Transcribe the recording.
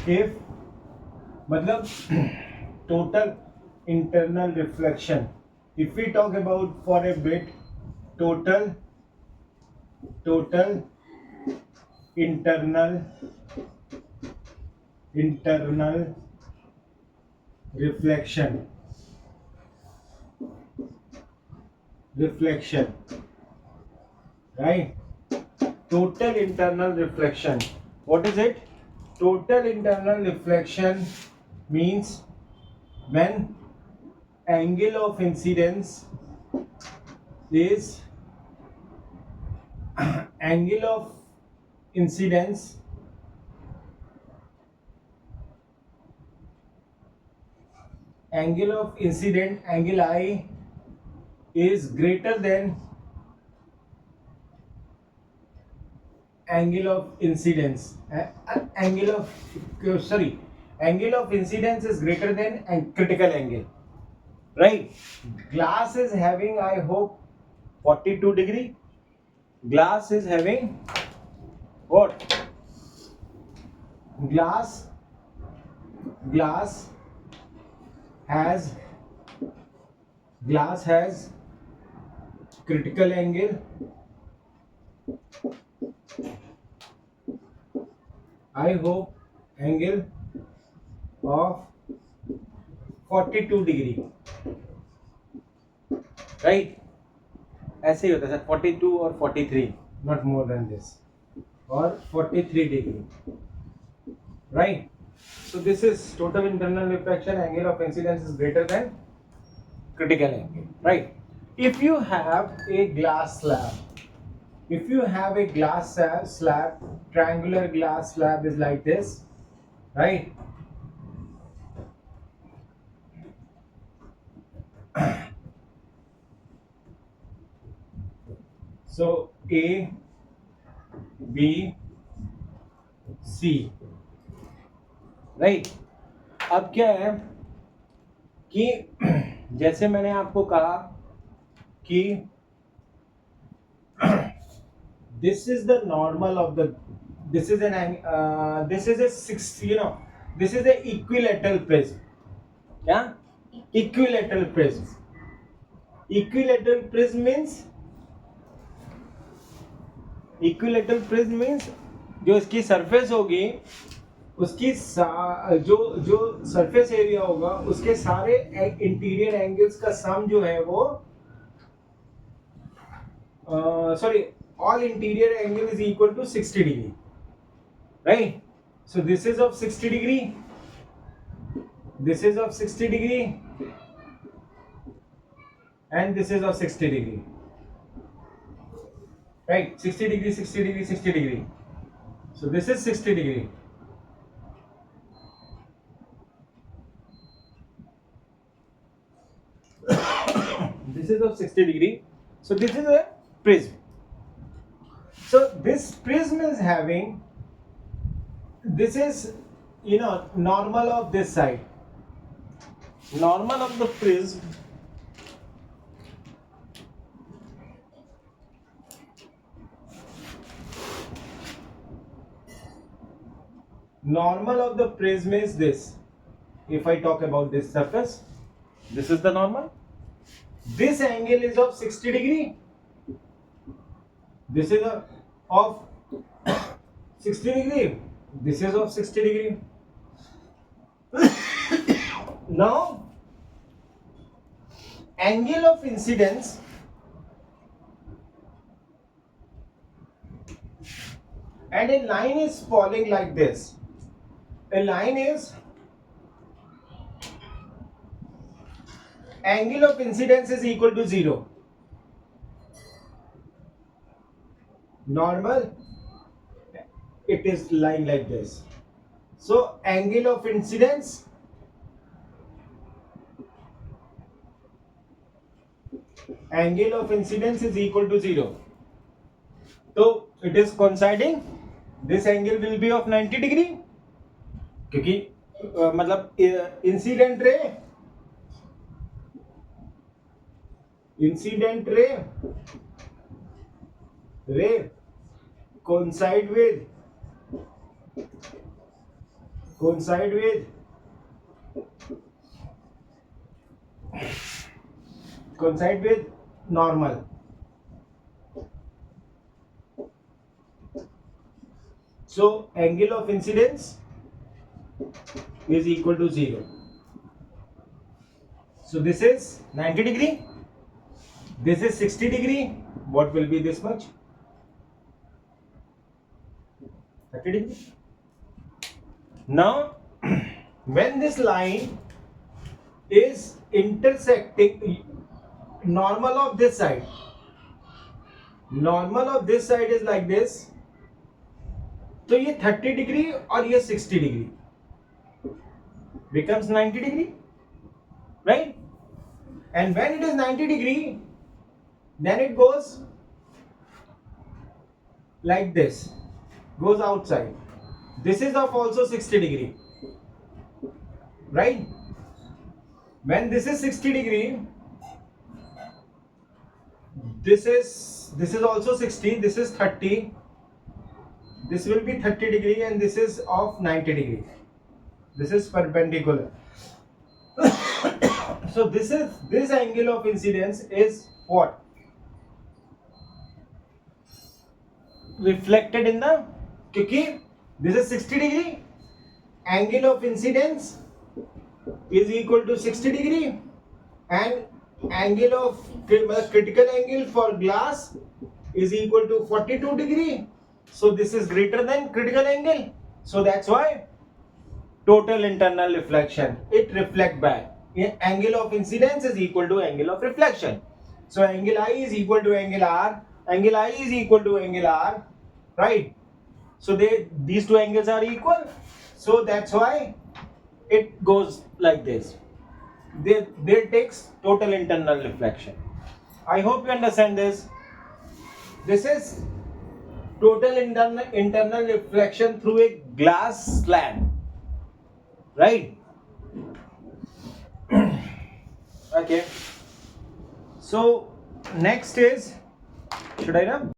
if मतलब total internal reflection, if we talk about for a bit total internal reflection, right? Total internal reflection, what is it? Total internal reflection means when angle of incidence is angle of incidence angle I is greater than angle of incidence angle of incidence is greater than critical angle, right? Glass is having, I hope, 42 degree. Glass is having what? Glass has critical angle, I hope, angle of 42 degree, right? ऐसे ही होता है sir, 42 और 43, not more than this, or 43 degree, right? So this is total internal reflection, angle of incidence is greater than critical angle, right? If you have a glass slab, triangular glass slab is like this, right? So A, B, C, right? अब क्या है कि जैसे मैंने आपको कहा कि this is the normal of the, this is a six, this is a equilateral prism. क्या? Equilateral prism. Equilateral prism means जो इसकी सरफेस होगी उसकी जो सरफेस एरिया होगा उसके सारे इंटीरियर एंगल्स का सम जो है वो all interior angle is equal to 60 degree, right? So this is of 60 degree, this is of 60 degree, and this is of 60 degree, right? 60 degree, 60 degree, 60 degree. So this is 60 degree. This is of 60 degree. So this is a prism. So this prism is having, this is normal of this side. Normal of the prism is this. If I talk about this surface, this is the normal. This angle is of 60 degree. This is of 60 degree. This is of 60 degree. Now, angle of incidence and a line is falling like this. A line is angle of incidence is equal to 0. Normal, it is lying like this. So angle of incidence is equal to 0. So it is coinciding. This angle will be of 90 degree क्योंकि मतलब incident ray coincide coincide with normal. So angle of incidence is equal to 0. So this is 90 degree, this is 60 degree. What will be this much? 30 degree. Now when this line is intersecting, normal of this side is like this, तो ये 30 degree और ये 60 degree becomes 90 degree, right? And when it is 90 degree, then it goes like this, goes outside. This is of also 60 degree, right? When this is 60 degree, this is also 60, this is 30, this will be 30 degree, and this is of 90 degree. This is perpendicular. So this angle of incidence is what? Reflected in the, क्योंकि this is 60 degree, angle of incidence is equal to 60 degree, and angle of critical angle for glass is equal to 42 degree. So this is greater than critical angle. So that's why total internal reflection, it reflect back. Angle of incidence is equal to angle of reflection. So angle I is equal to angle R, angle I is equal to angle R, right? So these two angles are equal. So that's why it goes like this. There takes total internal reflection. I hope you understand this. This is total internal reflection through a glass slab, right? Okay. So next is, should I rub?